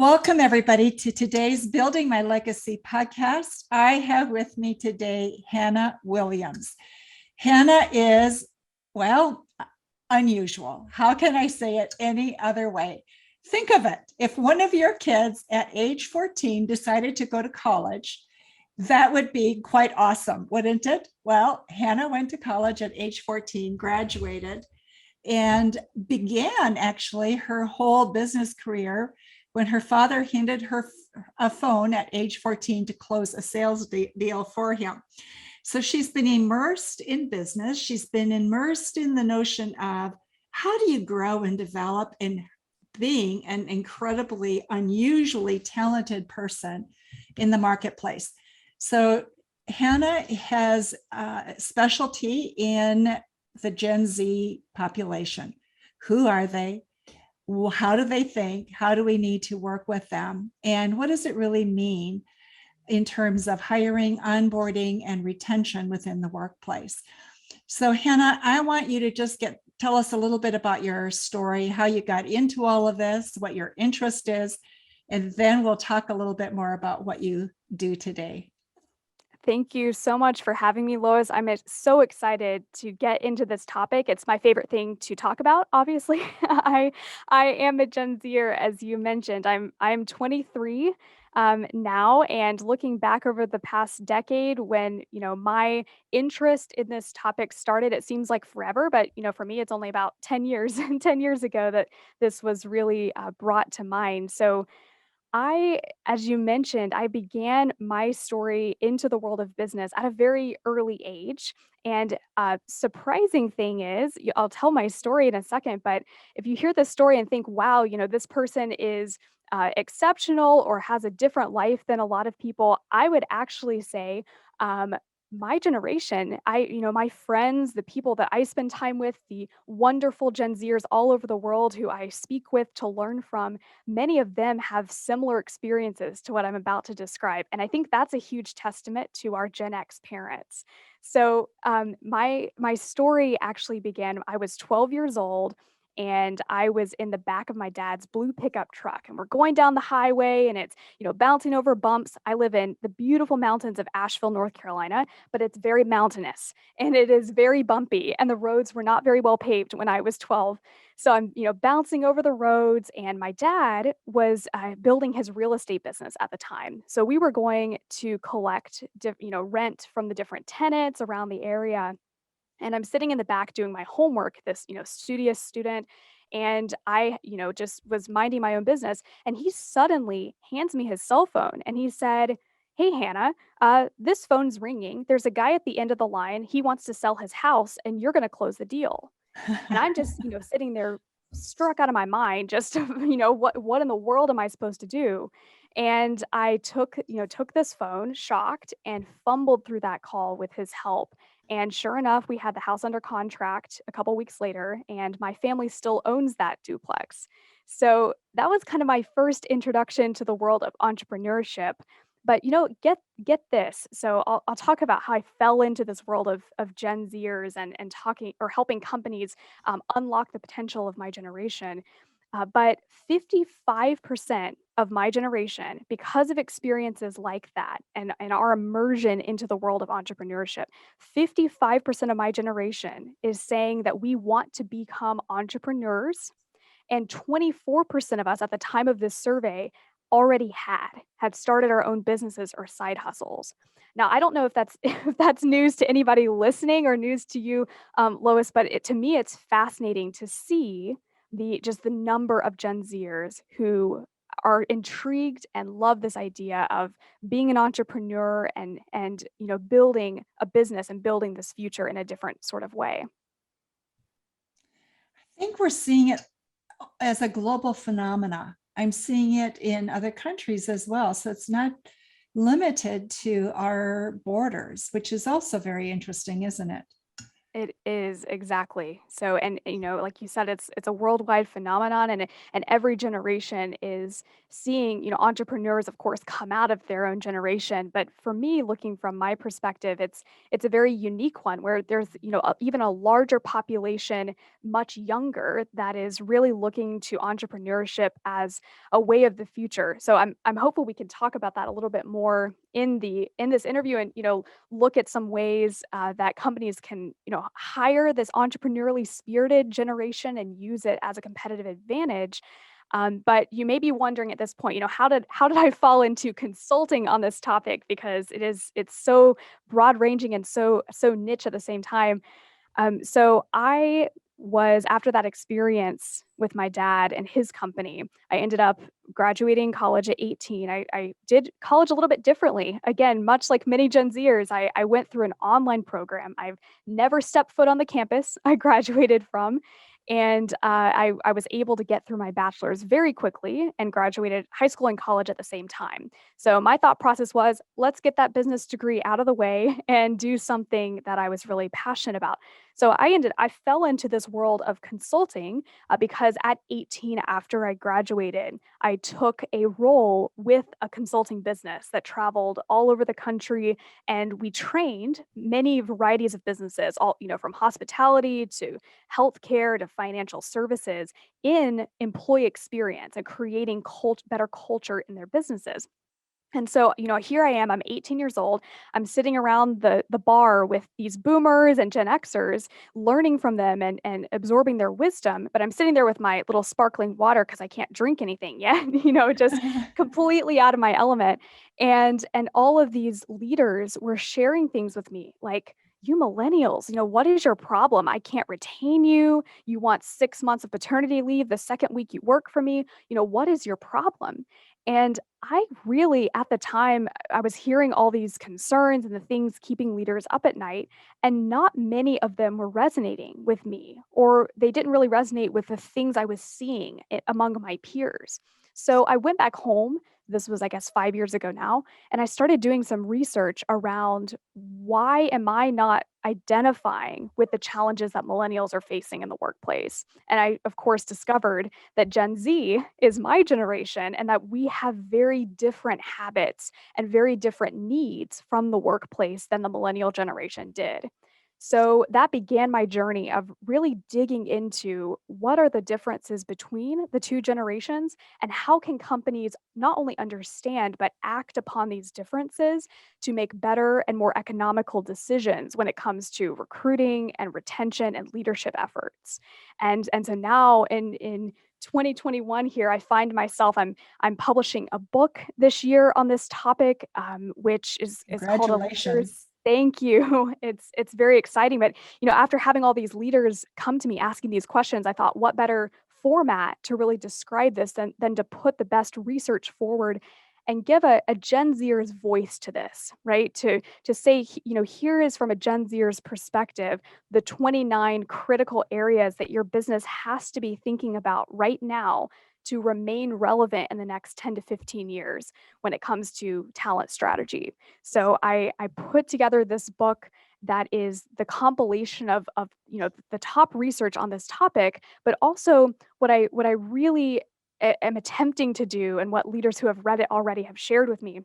Welcome, everybody, to today's Building My Legacy podcast. I have with me today Hannah Williams. Hannah is, well, unusual. How can I say it any other way? Think of it. If one of your kids at age 14 decided to go to college, that would be quite awesome, wouldn't it? Well, Hannah went to college at age 14, graduated, and began actually her whole business career when her father handed her a phone at age 14 to close a sales deal for him. So she's been immersed in business. She's been immersed in the notion of how do you grow and develop in being an incredibly unusually talented person in the marketplace. So Hannah has a specialty in the Gen Z population. Who are they? How do they think? How do we need to work with them? And what does it really mean in terms of hiring, onboarding, and retention within the workplace? So Hannah, I want you to just tell us a little bit about your story, how you got into all of this, what your interest is, and then we'll talk a little bit more about what you do today. Thank you so much for having me, Lois. I'm so excited to get into this topic. It's my favorite thing to talk about, obviously. I am a Gen Zer, as you mentioned. I'm 23 now, and looking back over the past decade when, my interest in this topic started, it seems like forever, but, for me, it's only about 10 years, 10 years ago that this was really brought to mind. So as you mentioned, I began my story into the world of business at a very early age. And surprising thing is, I'll tell my story in a second, but if you hear this story and think, wow, this person is exceptional or has a different life than a lot of people, I would actually say, my generation, my friends, the people that I spend time with, the wonderful Gen Zers all over the world who I speak with to learn from, many of them have similar experiences to what I'm about to describe. And I think that's a huge testament to our Gen X parents. So my story actually began, I was 12 years old and I was in the back of my dad's blue pickup truck and we're going down the highway and it's, bouncing over bumps. I live in the beautiful mountains of Asheville, North Carolina, but it's very mountainous and it is very bumpy and the roads were not very well paved when I was 12. So I'm, bouncing over the roads, and my dad was building his real estate business at the time. So we were going to collect, rent from the different tenants around the area. And I'm sitting in the back doing my homework, this, studious student. And I, just was minding my own business. And he suddenly hands me his cell phone and he said, "Hey, Hannah, this phone's ringing. There's a guy at the end of the line. He wants to sell his house and you're going to close the deal." And I'm just, sitting there struck out of my mind, just, what in the world am I supposed to do? And I took this phone, shocked, and fumbled through that call with his help. And sure enough, we had the house under contract a couple weeks later, and my family still owns that duplex. So that was kind of my first introduction to the world of entrepreneurship. But get this. So I'll talk about how I fell into this world of Gen Zers and talking or helping companies unlock the potential of my generation. But 55% of my generation, because of experiences like that and our immersion into the world of entrepreneurship, 55% of my generation is saying that we want to become entrepreneurs. And 24% of us at the time of this survey already had started our own businesses or side hustles. Now, I don't know if that's if that's news to anybody listening or news to you, Lois, but to me, it's fascinating to see the number of Gen Zers who are intrigued and love this idea of being an entrepreneur and building a business and building this future in a different sort of way. I think we're seeing it as a global phenomena. I'm seeing it in other countries as well. So it's not limited to our borders, which is also very interesting, isn't it? It is exactly. So, and like you said, it's a worldwide phenomenon, and every generation is seeing, entrepreneurs, of course, come out of their own generation. But for me, looking from my perspective, it's a very unique one where there's, even a larger population, much younger, that is really looking to entrepreneurship as a way of the future. So I'm hopeful we can talk about that a little bit more in this interview, and look at some ways that companies can, hire this entrepreneurially spirited generation and use it as a competitive advantage. But you may be wondering at this point, how did I fall into consulting on this topic? Because it's so broad ranging and so niche at the same time. So I was after that experience with my dad and his company, I ended up graduating college at 18. I did college a little bit differently. Again, much like many Gen Zers, I went through an online program. I've never stepped foot on the campus I graduated from. And I was able to get through my bachelor's very quickly and graduated high school and college at the same time. So my thought process was, let's get that business degree out of the way and do something that I was really passionate about. So I fell into this world of consulting because at 18, after I graduated, I took a role with a consulting business that traveled all over the country, and we trained many varieties of businesses, all, from hospitality to healthcare to financial services, in employee experience and creating better culture in their businesses. And so, here I am, I'm 18 years old. I'm sitting around the bar with these boomers and Gen Xers, learning from them and absorbing their wisdom. But I'm sitting there with my little sparkling water because I can't drink anything yet, just completely out of my element. And all of these leaders were sharing things with me like, you millennials, what is your problem? I can't retain you. You want 6 months of paternity leave the second week you work for me. What is your problem? And I really, at the time, I was hearing all these concerns and the things keeping leaders up at night, and not many of them were resonating with me, or they didn't really resonate with the things I was seeing among my peers. So I went back home. This was, I guess, 5 years ago now, and I started doing some research around why am I not identifying with the challenges that millennials are facing in the workplace. And I, of course, discovered that Gen Z is my generation and that we have very different habits and very different needs from the workplace than the millennial generation did. So that began my journey of really digging into what are the differences between the two generations, and how can companies not only understand but act upon these differences to make better and more economical decisions when it comes to recruiting and retention and leadership efforts. And so now in 2021 here, I find myself, I'm publishing a book this year on this topic, which is called a leaders. Congratulations. Thank you. It's very exciting. But after having all these leaders come to me asking these questions, I thought, what better format to really describe this than to put the best research forward and give a Gen Zer's voice to this, right? To say, here is from a Gen Zer's perspective, the 29 critical areas that your business has to be thinking about right now to remain relevant in the next 10 to 15 years when it comes to talent strategy. So I put together this book that is the compilation of the top research on this topic, but also what I really am attempting to do, and what leaders who have read it already have shared with me,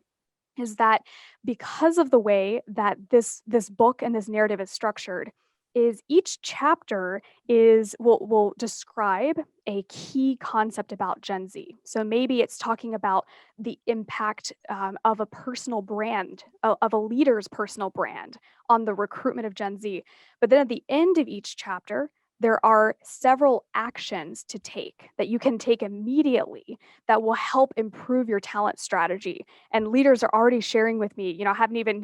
is that because of the way that this book and this narrative is structured, is each chapter will describe a key concept about Gen Z. So maybe it's talking about the impact of a personal brand, of a leader's personal brand on the recruitment of Gen Z. But then at the end of each chapter, there are several actions to take that you can take immediately that will help improve your talent strategy. And leaders are already sharing with me,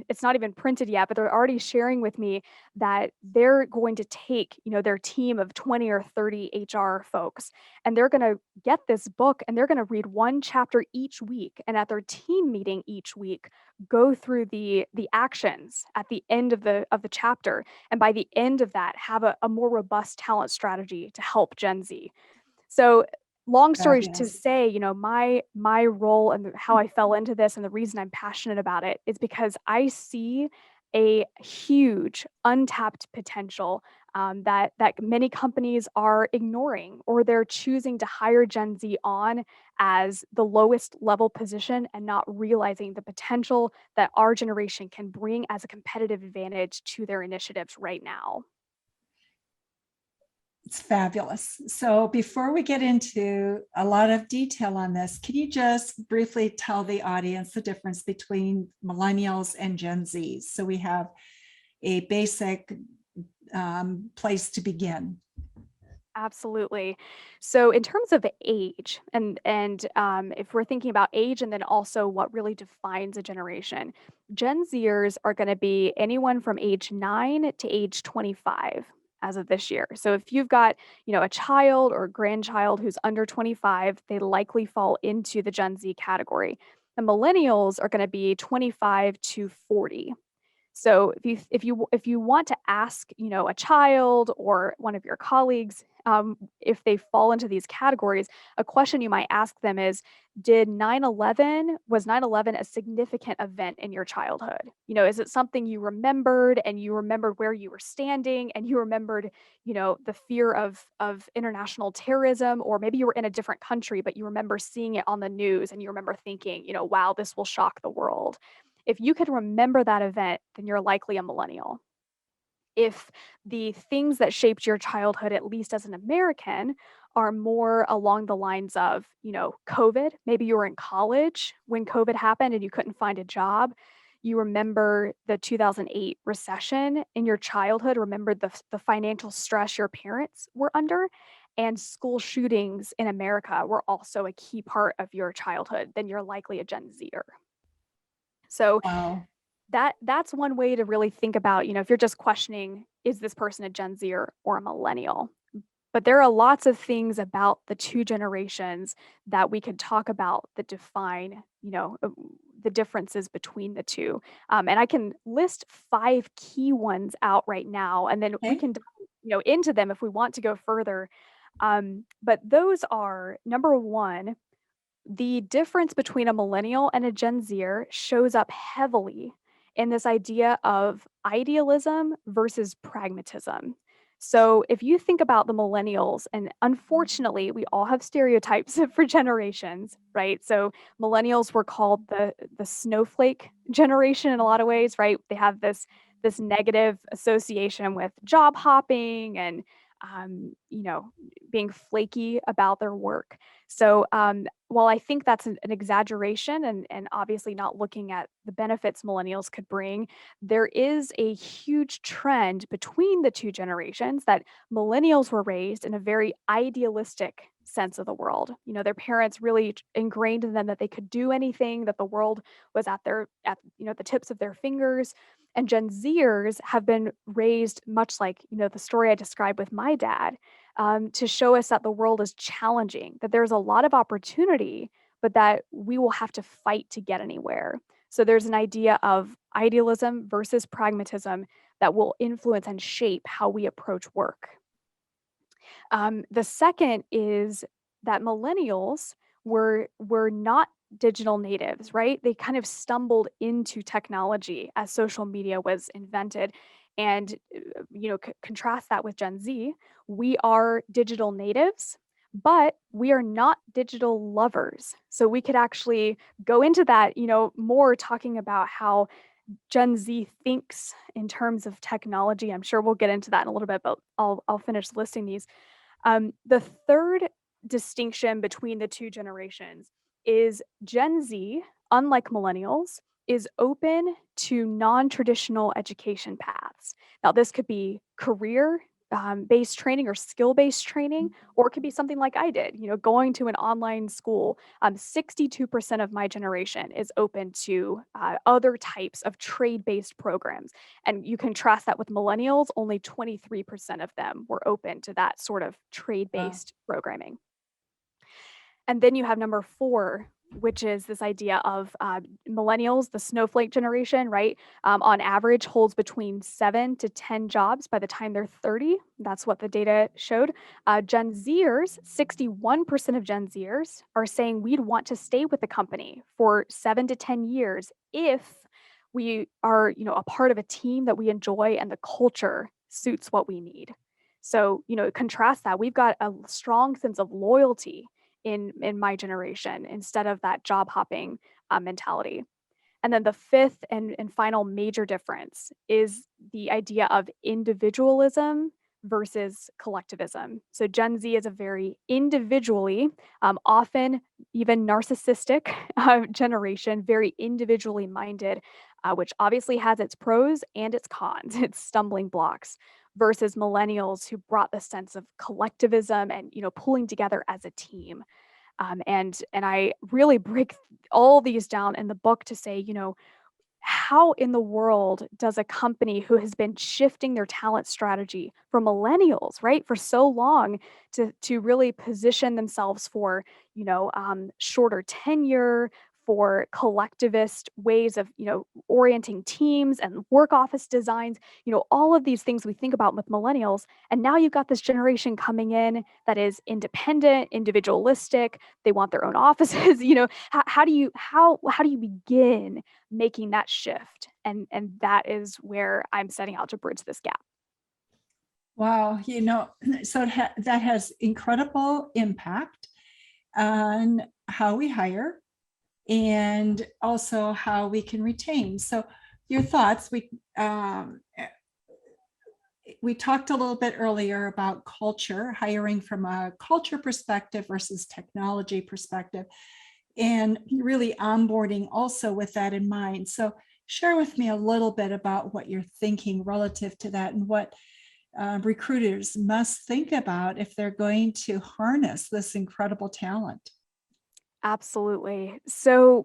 it's not even printed yet, but they're already sharing with me that they're going to take, their team of 20 or 30 HR folks, and they're going to get this book and they're going to read one chapter each week. And at their team meeting each week, go through the actions at the end of the chapter. And by the end of that, have a more robust talent strategy to help Gen Z. So long story to Fabulous. say, my role and how I fell into this and the reason I'm passionate about it is because I see a huge untapped potential that many companies are ignoring, or they're choosing to hire Gen Z on as the lowest level position and not realizing the potential that our generation can bring as a competitive advantage to their initiatives right now. It's fabulous. So before we get into a lot of detail on this, can you just briefly tell the audience the difference between millennials and Gen Zs? So we have a basic place to begin. Absolutely. So in terms of age, and if we're thinking about age and then also what really defines a generation, Gen Zers are going to be anyone from age 9 to age 25 as of this year. So if you've got, a child or grandchild who's under 25, they likely fall into the Gen Z category. The millennials are going to be 25 to 40. So if you want to ask, a child or one of your colleagues, if they fall into these categories, a question you might ask them is, was 9/11 a significant event in your childhood? Is it something you remembered, and you remembered where you were standing, and you remembered, the fear of international terrorism, or maybe you were in a different country, but you remember seeing it on the news and you remember thinking, wow, this will shock the world. If you could remember that event, then you're likely a millennial. If the things that shaped your childhood, at least as an American, are more along the lines of, COVID, maybe you were in college when COVID happened and you couldn't find a job. You remember the 2008 recession in your childhood, remember the financial stress your parents were under, and school shootings in America were also a key part of your childhood, then you're likely a Gen Zer. So Wow. that's one way to really think about, if you're just questioning, is this person a Gen Z or a millennial? But there are lots of things about the two generations that we could talk about that define, the differences between the two. And I can list 5 key ones out right now, and then we Okay. can dive, into them if we want to go further. But those are, number one, the difference between a millennial and a Gen Zer shows up heavily in this idea of idealism versus pragmatism. So, if you think about the millennials, and unfortunately, we all have stereotypes for generations, right? So, millennials were called the snowflake generation in a lot of ways, right? They have this negative association with job hopping and being flaky about their work. So, while I think that's an exaggeration, and obviously not looking at the benefits millennials could bring, there is a huge trend between the two generations that millennials were raised in a very idealistic sense of the world. Their parents really ingrained in them that they could do anything, that the world was at the tips of their fingers. And Gen Zers have been raised much like, the story I described with my dad, to show us that the world is challenging, that there's a lot of opportunity, but that we will have to fight to get anywhere. So there's an idea of idealism versus pragmatism that will influence and shape how we approach work. The second is that millennials were not digital natives, right? They kind of stumbled into technology as social media was invented. And contrast that with Gen Z. We are digital natives, but we are not digital lovers. So we could actually go into that, more talking about how Gen Z thinks in terms of technology. I'm sure we'll get into that in a little bit, but I'll finish listing these. The third distinction between the two generations is Gen Z, unlike millennials, is open to non-traditional education paths. Now, this could be career based training or skill based training, or it could be something like I did, going to an online school. 62% of my generation is open to other types of trade based programs. And you contrast that with millennials, only 23% of them were open to that sort of trade Wow. based programming. And then you have number 4, which is this idea of millennials, the snowflake generation, right? On average, holds between 7 to 10 jobs by the time they're 30. That's what the data showed. Gen Zers, 61% of Gen Zers are saying we'd want to stay with the company for 7 to 10 years if We are, a part of a team that we enjoy and the culture suits what we need. So, contrast that. We've got a strong sense of loyalty in my generation instead of that job hopping mentality. And then the fifth and final major difference is the idea of individualism versus collectivism. So Gen Z is a very individually, often even narcissistic generation, very individually minded, which obviously has its pros and its cons, its stumbling blocks. Versus millennials who brought the sense of collectivism and pulling together as a team. And I really break all these down in the book to say, how in the world does a company who has been shifting their talent strategy for millennials, right, for so long to really position themselves for, shorter tenure, for collectivist ways of, orienting teams and work office designs, all of these things we think about with millennials. And now you've got this generation coming in that is independent, individualistic. They want their own offices. How do you begin making that shift? And that is where I'm setting out to bridge this gap. Wow, so that has incredible impact on how we hire and also how we can retain. So your thoughts, we talked a little bit earlier about culture, hiring from a culture perspective versus technology perspective, and really onboarding also with that in mind. So share with me a little bit about what you're thinking relative to that and what recruiters must think about if they're going to harness this incredible talent. Absolutely. So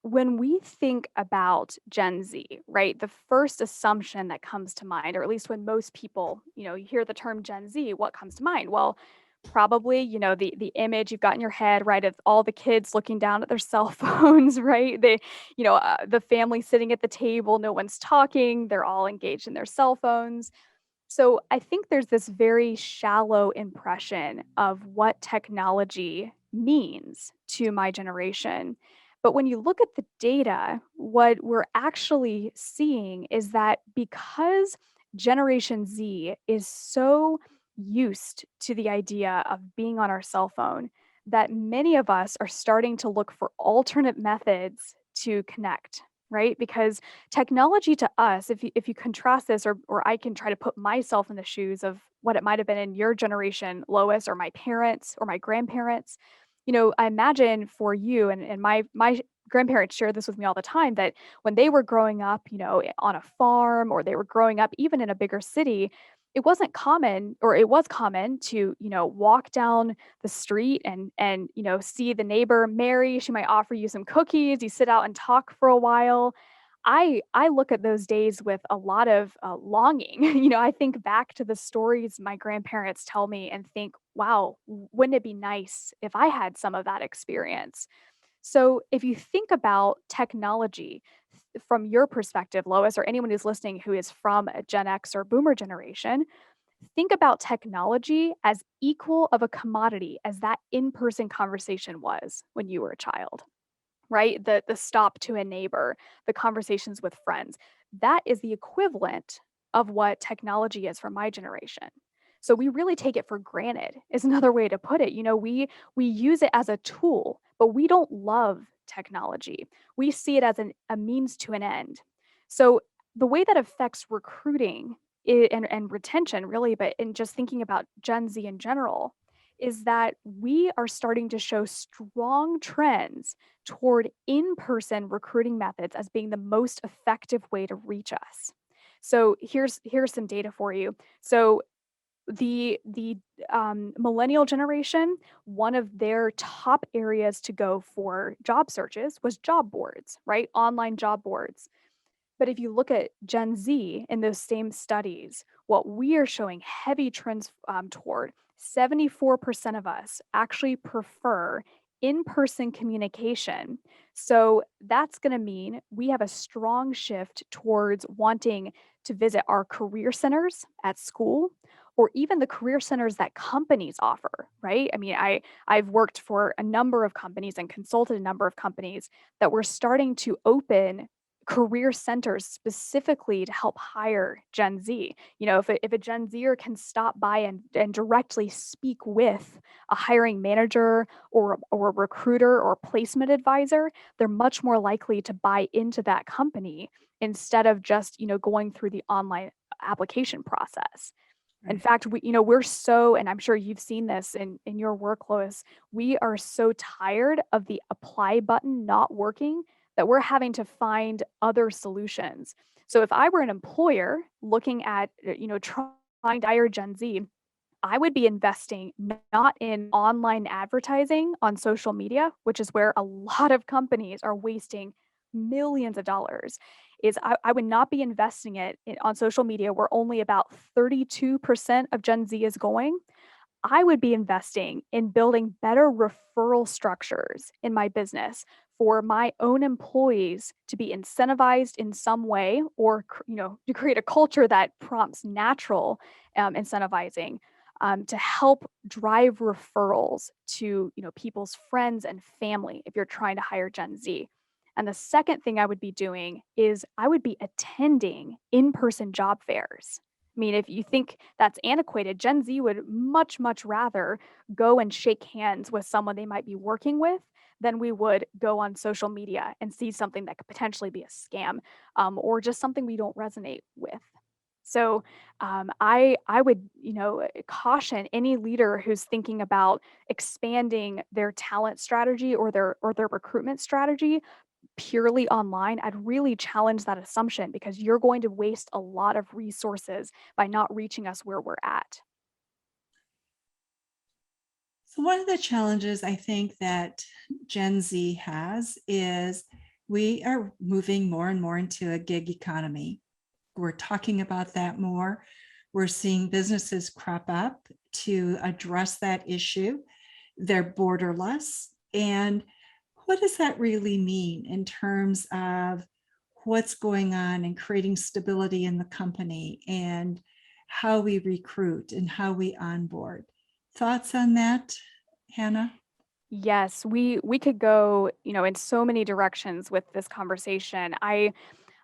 when we think about Gen Z, right, the first assumption that comes to mind, or at least when most people, you hear the term Gen Z, what comes to mind? Well, probably, the image you've got in your head, right, of all the kids looking down at their cell phones, right? The family sitting at the table, no one's talking, they're all engaged in their cell phones. So I think there's this very shallow impression of what technology means to my generation. But when you look at the data, what we're actually seeing is that because Generation Z is so used to the idea of being on our cell phone, that many of us are starting to look for alternate methods to connect, right? Because technology to us, if you contrast this, or I can try to put myself in the shoes of what it might have been in your generation, Lois, or my parents or my grandparents. I imagine for you and my grandparents share this with me all the time that when they were growing up, on a farm, or they were growing up even in a bigger city, it wasn't common, or it was common to, walk down the street and see the neighbor Mary. She might offer you some cookies. You sit out and talk for a while. I look at those days with a lot of longing. I think back to the stories my grandparents tell me and think, wow, wouldn't it be nice if I had some of that experience? So, if you think about technology from your perspective, Lois, or anyone who's listening who is from a Gen X or Boomer generation, think about technology as equal of a commodity as that in person conversation was when you were a child, right? The stop to a neighbor, the conversations with friends. That is the equivalent of what technology is for my generation. So we really take it for granted is another way to put it. We use it as a tool, but we don't love technology. We see it as a means to an end. So the way that affects recruiting and retention, really, but in just thinking about Gen Z in general, is that we are starting to show strong trends toward in-person recruiting methods as being the most effective way to reach us. So here's some data for you. So the millennial generation, one of their top areas to go for job searches was job boards, right? Online job boards. But if you look at Gen Z in those same studies, what we are showing heavy trends toward, 74% of us actually prefer in person communication. So that's going to mean we have a strong shift towards wanting to visit our career centers at school, or even the career centers that companies offer, right? I mean, I've worked for a number of companies and consulted a number of companies that were starting to open career centers specifically to help hire Gen Z. If a Gen Zer can stop by and directly speak with a hiring manager or a recruiter or placement advisor, they're much more likely to buy into that company instead of just, going through the online application process. In Right. fact, we're so, and I'm sure you've seen this in your work, Lois, we are so tired of the apply button not working that we're having to find other solutions. So if I were an employer looking at, trying to hire Gen Z, I would be investing not in online advertising on social media, which is where a lot of companies are wasting millions of dollars. I would not be investing on social media where only about 32% of Gen Z is going. I would be investing in building better referral structures in my business for my own employees to be incentivized in some way, or to create a culture that prompts natural incentivizing, to help drive referrals to people's friends and family if you're trying to hire Gen Z. And the second thing I would be doing is I would be attending in-person job fairs. I mean, if you think that's antiquated, Gen Z would much, much rather go and shake hands with someone they might be working with than we would go on social media and see something that could potentially be a scam, or just something we don't resonate with. So I would caution any leader who's thinking about expanding their talent strategy or their recruitment strategy purely online. I'd really challenge that assumption because you're going to waste a lot of resources by not reaching us where we're at. So one of the challenges I think that Gen Z has is we are moving more and more into a gig economy. We're talking about that more. We're seeing businesses crop up to address that issue. They're borderless. And what does that really mean in terms of what's going on and creating stability in the company and how we recruit and how we onboard? Thoughts on that, Hannah? Yes, we could go, in so many directions with this conversation.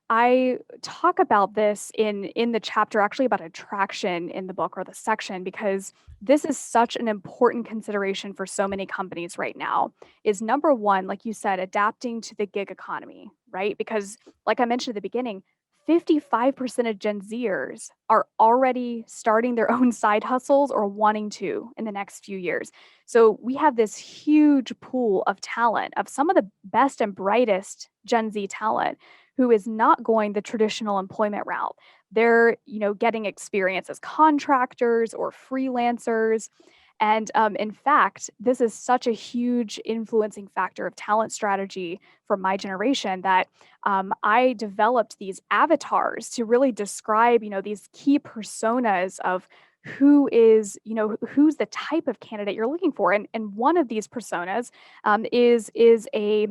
I talk about this in the chapter actually about attraction in the book or the section because this is such an important consideration for so many companies right now. Is number one, like you said, adapting to the gig economy, right? Because like I mentioned at the beginning, 55% of Gen Zers are already starting their own side hustles or wanting to in the next few years. So we have this huge pool of talent, of some of the best and brightest Gen Z talent who is not going the traditional employment route. They're, getting experience as contractors or freelancers. And in fact, this is such a huge influencing factor of talent strategy for my generation that I developed these avatars to really describe, these key personas of who's the type of candidate you're looking for. And one of these personas is a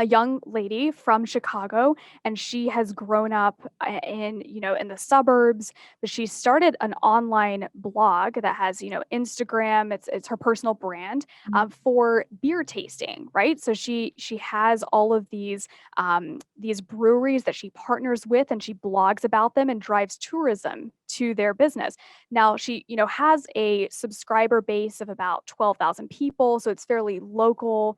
young lady from Chicago, and she has grown up in the suburbs, but she started an online blog that has Instagram. It's her personal brand for beer tasting, right? So she has all of these breweries that she partners with, and she blogs about them and drives tourism to their business. Now she has a subscriber base of about 12,000 people, so it's fairly local.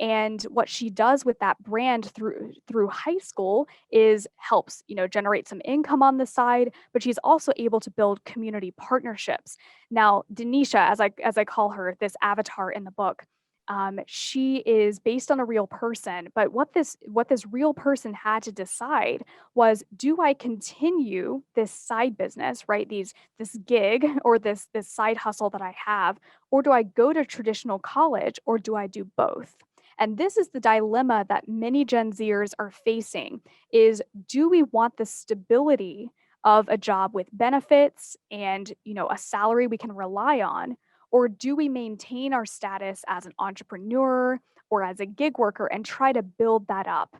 And what she does with that brand through high school is helps generate some income on the side, but she's also able to build community partnerships. Now, Denisha, as I call her, this avatar in the book, she is based on a real person. But what this real person had to decide was, do I continue this side business, right? This gig or this side hustle that I have, or do I go to traditional college, or do I do both? And this is the dilemma that many Gen Zers are facing is, do we want the stability of a job with benefits and, a salary we can rely on, or do we maintain our status as an entrepreneur or as a gig worker and try to build that up?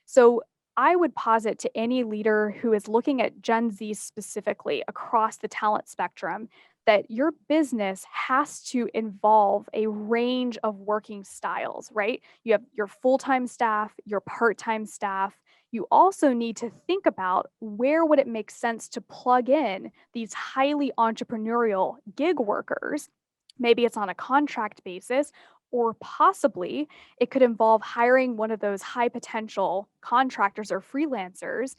So I would posit to any leader who is looking at Gen Z specifically across the talent spectrum that your business has to involve a range of working styles, right? You have your full time staff, your part time staff, you also need to think about where would it make sense to plug in these highly entrepreneurial gig workers. Maybe it's on a contract basis, or possibly it could involve hiring one of those high potential contractors or freelancers,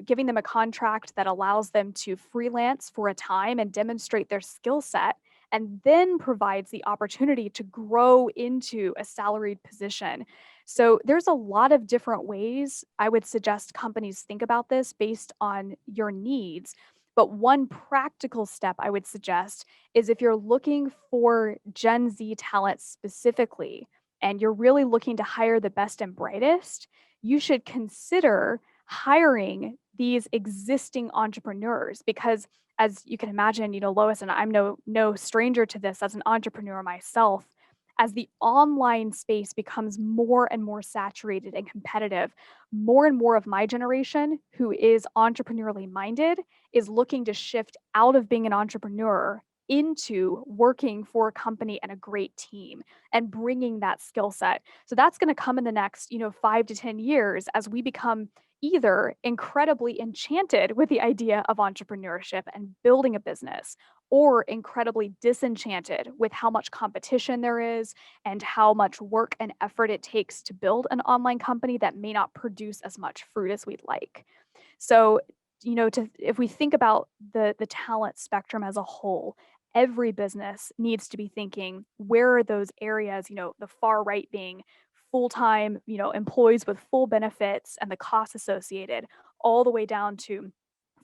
giving them a contract that allows them to freelance for a time and demonstrate their skill set, and then provides the opportunity to grow into a salaried position. So there's a lot of different ways I would suggest companies think about this based on your needs. But one practical step I would suggest is if you're looking for Gen Z talent specifically, and you're really looking to hire the best and brightest, you should consider hiring these existing entrepreneurs because, as you can imagine, Lois, and I'm no stranger to this as an entrepreneur myself. As the online space becomes more and more saturated and competitive, more and more of my generation who is entrepreneurially minded is looking to shift out of being an entrepreneur into working for a company and a great team and bringing that skill set. So that's going to come in the next, 5 to 10 years as we become either incredibly enchanted with the idea of entrepreneurship and building a business, or incredibly disenchanted with how much competition there is and how much work and effort it takes to build an online company that may not produce as much fruit as we'd like. So, if we think about the talent spectrum as a whole, every business needs to be thinking where are those areas, the far right being full-time, employees with full benefits and the costs associated, all the way down to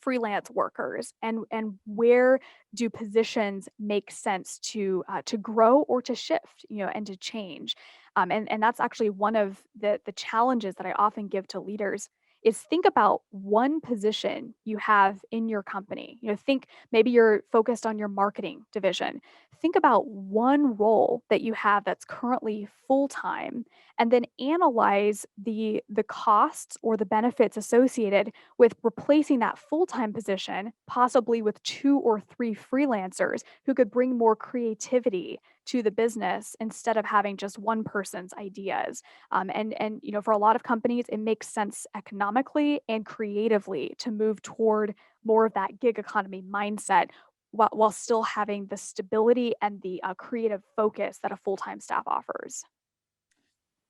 freelance workers, and where do positions make sense to grow or to shift, and to change. And that's actually one of the challenges that I often give to leaders is think about one position you have in your company. Think maybe you're focused on your marketing division. Think about one role that you have that's currently full time, and then analyze the costs or the benefits associated with replacing that full time position, possibly with two or three freelancers who could bring more creativity to the business instead of having just one person's ideas. And for a lot of companies, it makes sense economically and creatively to move toward more of that gig economy mindset while still having the stability and the creative focus that a full time staff offers.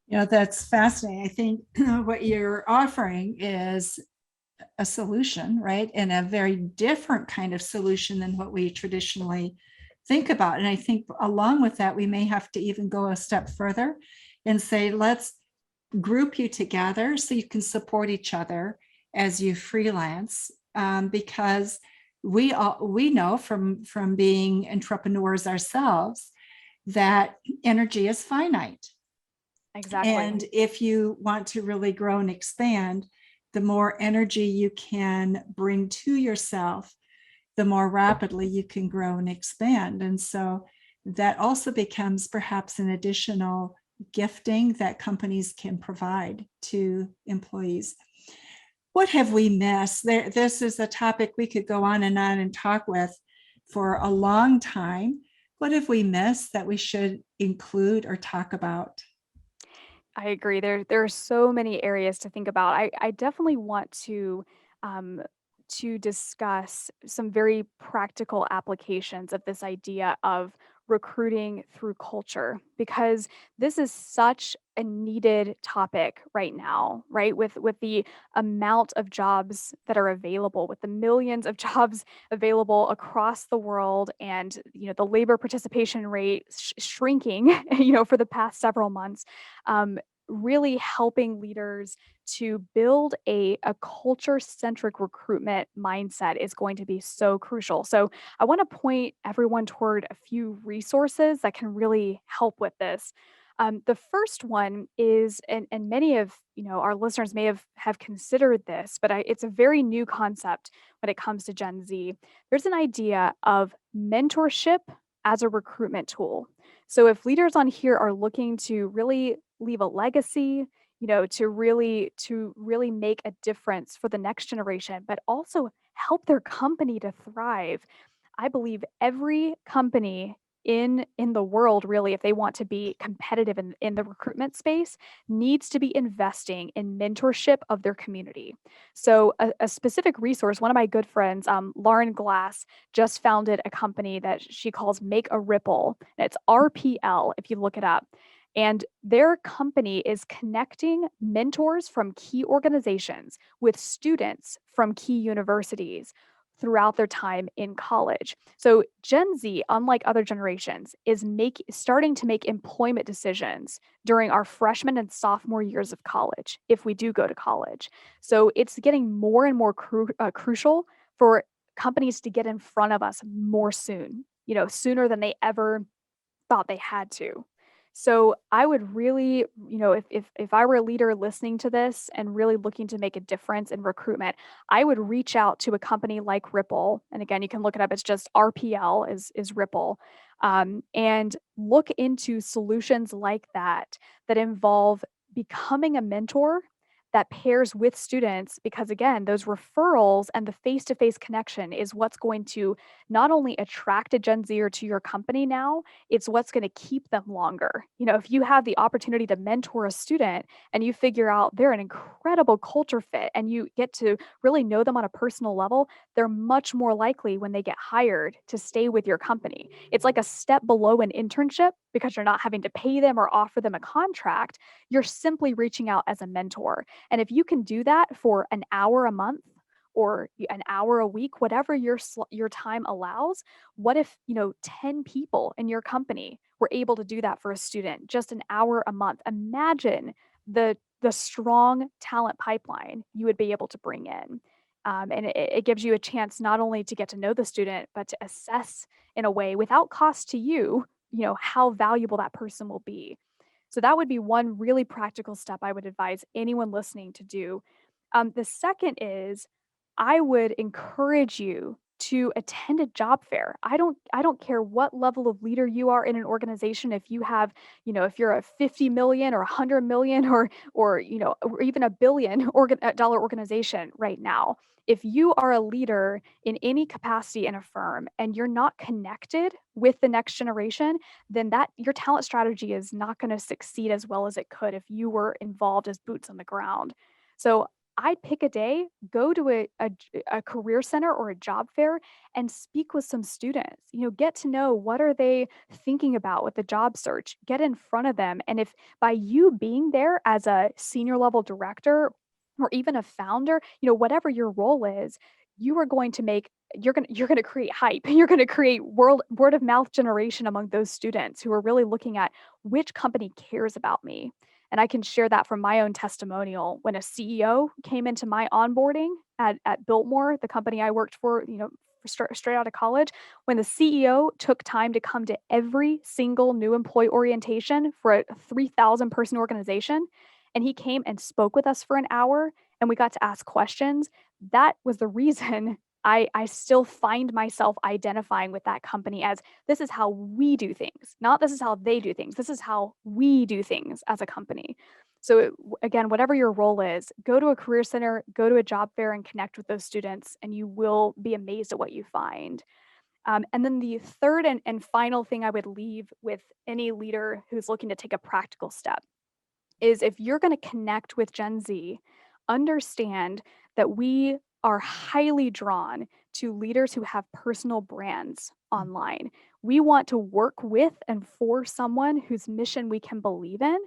That's fascinating. I think what you're offering is a solution, right? And a very different kind of solution than what we traditionally think about. And I think along with that, we may have to even go a step further and say, let's group you together so you can support each other as you freelance, because we know from being entrepreneurs ourselves that energy is finite. Exactly. And if you want to really grow and expand, the more energy you can bring to yourself, the more rapidly you can grow and expand. And so that also becomes perhaps an additional gifting that companies can provide to employees. What have we missed? This is a topic we could go on and talk with for a long time. What have we missed that we should include or talk about? I agree. There are so many areas to think about. I definitely want um, to discuss some very practical applications of this idea of recruiting through culture because this is such a needed topic right now, right? With the amount of jobs that are available, with the millions of jobs available across the world, and the labor participation rate shrinking, for the past several months. Really helping leaders to build a culture centric recruitment mindset is going to be so crucial. So, I want to point everyone toward a few resources that can really help with this. The first one is, and many of our listeners may have considered this, but it's a very new concept when it comes to Gen Z. There's an idea of mentorship as a recruitment tool. So if leaders on here are looking to really leave a legacy, to really make a difference for the next generation, but also help their company to thrive. I believe every company in the world, really, if they want to be competitive in the recruitment space, needs to be investing in mentorship of their community. So a specific resource, one of my good friends, Lauren Glass, just founded a company that she calls Make a Ripple. It's RPL if you look it up. And their company is connecting mentors from key organizations with students from key universities throughout their time in college. So Gen Z, unlike other generations, is starting to make employment decisions during our freshman and sophomore years of college, if we do go to college. So it's getting more and more crucial for companies to get in front of us more soon, sooner than they ever thought they had to. So I would really, if I were a leader listening to this and really looking to make a difference in recruitment, I would reach out to a company like Ripple. And again, you can look it up. It's just RPL is Ripple. And look into solutions like that involve becoming a mentor that pairs with students, because again, those referrals and the face-to-face connection is what's going to not only attract a Gen Zer to your company now, it's what's going to keep them longer. If you have the opportunity to mentor a student and you figure out they're an incredible culture fit and you get to really know them on a personal level, they're much more likely when they get hired to stay with your company. It's like a step below an internship because you're not having to pay them or offer them a contract. You're simply reaching out as a mentor. And if you can do that for an hour a month or an hour a week, whatever your time allows, what if, 10 people in your company were able to do that for a student, just an hour a month? Imagine the strong talent pipeline you would be able to bring in. And it gives you a chance not only to get to know the student, but to assess in a way without cost to you, how valuable that person will be. So that would be one really practical step I would advise anyone listening to do. The second is I would encourage you to attend a job fair. I don't care what level of leader you are in an organization. If you have, if you're a 50 million or 100 million or even a billion dollar organization right now, if you are a leader in any capacity in a firm and you're not connected with the next generation, then that your talent strategy is not going to succeed as well as it could if you were involved as boots on the ground. So I'd pick a day, go to a career center or a job fair and speak with some students. Get to know what are they thinking about with the job search. Get in front of them. And if by you being there as a senior level director or even a founder, whatever your role is, you are going to make you're going to create hype. You're going to create word of mouth generation among those students who are really looking at which company cares about me. And I can share that from my own testimonial. When a CEO came into my onboarding at Biltmore, the company I worked for, straight out of college, when the CEO took time to come to every single new employee orientation for a 3,000 person organization, and he came and spoke with us for an hour and we got to ask questions, that was the reason I still find myself identifying with that company as this is how we do things, not this is how they do things. This is how we do things as a company. So, again, whatever your role is, go to a career center, go to a job fair, and connect with those students, and you will be amazed at what you find. And then the third and final thing I would leave with any leader who's looking to take a practical step is if you're going to connect with Gen Z, understand that we are highly drawn to leaders who have personal brands online. We want to work with and for someone whose mission we can believe in.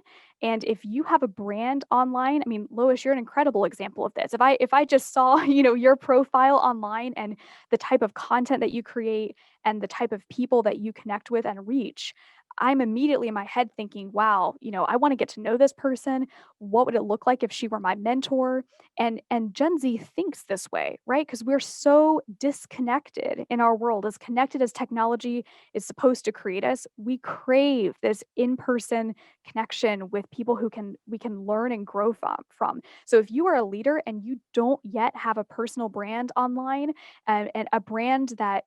And if you have a brand online, I mean, Lois, you're an incredible example of this. If I just saw, your profile online and the type of content that you create and the type of people that you connect with and reach, I'm immediately in my head thinking, wow, I want to get to know this person. What would it look like if she were my mentor? And Gen Z thinks this way, right? Because we're so disconnected in our world, as connected as technology is supposed to create us. We crave this in-person connection with people who we can learn and grow from. So if you are a leader and you don't yet have a personal brand online and a brand that,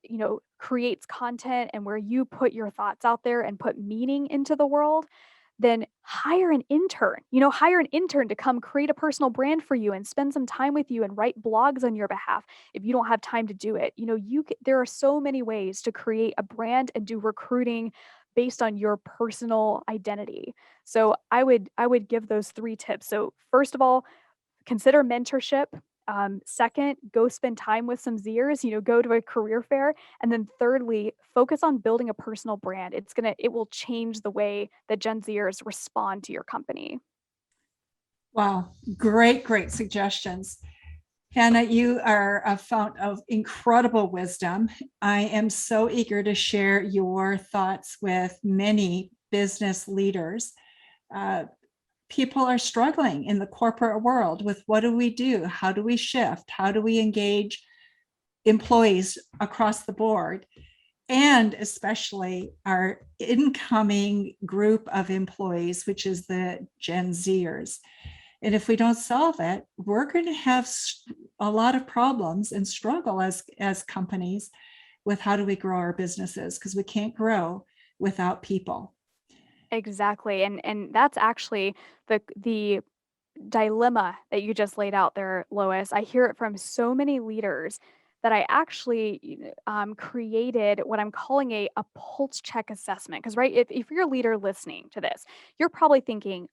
creates content and where you put your thoughts out there and put meaning into the world, then hire an intern. Hire an intern to come create a personal brand for you and spend some time with you and write blogs on your behalf if you don't have time to do it. There are so many ways to create a brand and do recruiting based on your personal identity. So I would give those 3 tips. So first of all, consider mentorship. Second, go spend time with some Zers, go to a career fair. And then thirdly, focus on building a personal brand. It will change the way that Gen Zers respond to your company. Wow, great suggestions. Hannah, you are a fount of incredible wisdom. I am so eager to share your thoughts with many business leaders. People are struggling in the corporate world with what do we do? How do we shift? How do we engage employees across the board? And especially our incoming group of employees, which is the Gen Zers. And if we don't solve it, we're going to have a lot of problems and struggle as companies with how do we grow our businesses, because we can't grow without people. Exactly. And that's actually the dilemma that you just laid out there, Lois. I hear it from so many leaders that I actually created what I'm calling a pulse check assessment. Because, right, if you're a leader listening to this, you're probably thinking,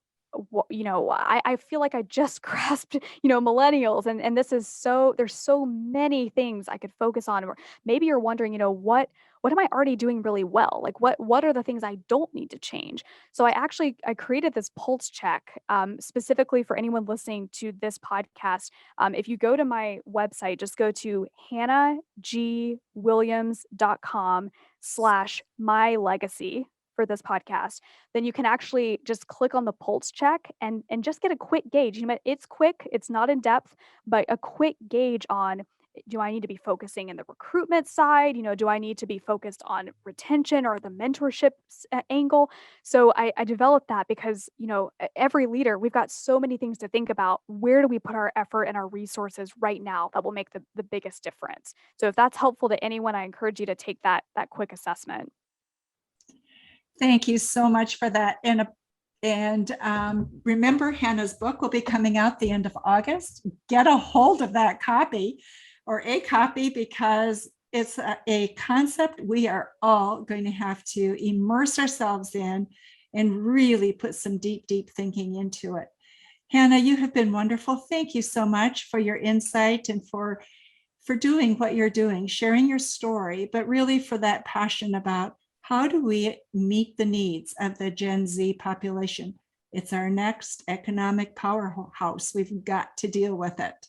I feel like I just grasped, millennials. And this is there's so many things I could focus on. Or maybe you're wondering, what am I already doing really well? Like what are the things I don't need to change? So I created this pulse check specifically for anyone listening to this podcast. If you go to my website, just go to hannahgwilliams.com/my legacy for this podcast, then you can actually just click on the pulse check and just get a quick gauge. It's quick, it's not in depth, but a quick gauge on, do I need to be focusing in the recruitment side? Do I need to be focused on retention or the mentorship angle? So I developed that because, every leader, we've got so many things to think about. Where do we put our effort and our resources right now that will make the biggest difference? So if that's helpful to anyone, I encourage you to take that quick assessment. Thank you so much for that. And remember, Hannah's book will be coming out the end of August. Get a hold of that copy or a copy, because it's a concept we are all going to have to immerse ourselves in and really put some deep thinking into it. Hannah, you have been wonderful. Thank you so much for your insight and for doing what you're doing, sharing your story, but really for that passion about how do we meet the needs of the Gen Z population? It's our next economic powerhouse. We've got to deal with it.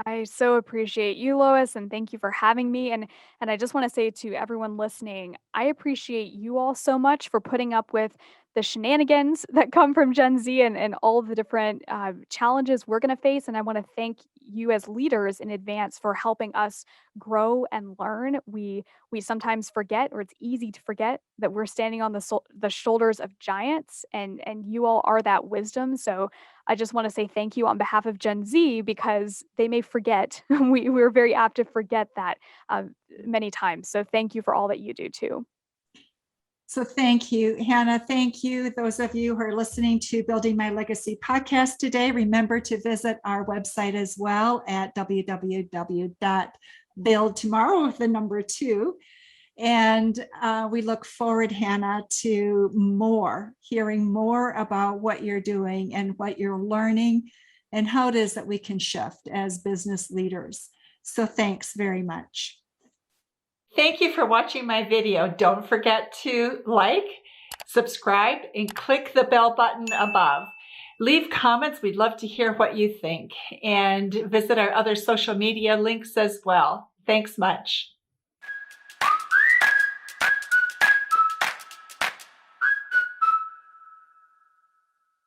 I so appreciate you, Lois, and thank you for having me. And I just want to say to everyone listening, I appreciate you all so much for putting up with the shenanigans that come from Gen Z and all of the different challenges we're going to face. And I want to thank you as leaders in advance for helping us grow and learn. We sometimes forget, or it's easy to forget, that we're standing on the shoulders of giants, and you all are that wisdom. So I just want to say thank you on behalf of Gen Z, because they may forget. We're very apt to forget that many times. So thank you for all that you do too. So thank you, Hannah. Thank you. Those of you who are listening to Building My Legacy podcast today, remember to visit our website as well at www.buildtomorrow2. And we look forward, Hannah, to hearing more about what you're doing and what you're learning and how it is that we can shift as business leaders. So thanks very much. Thank you for watching my video. Don't forget to like, subscribe, and click the bell button above. Leave comments. We'd love to hear what you think. And visit our other social media links as well. Thanks much.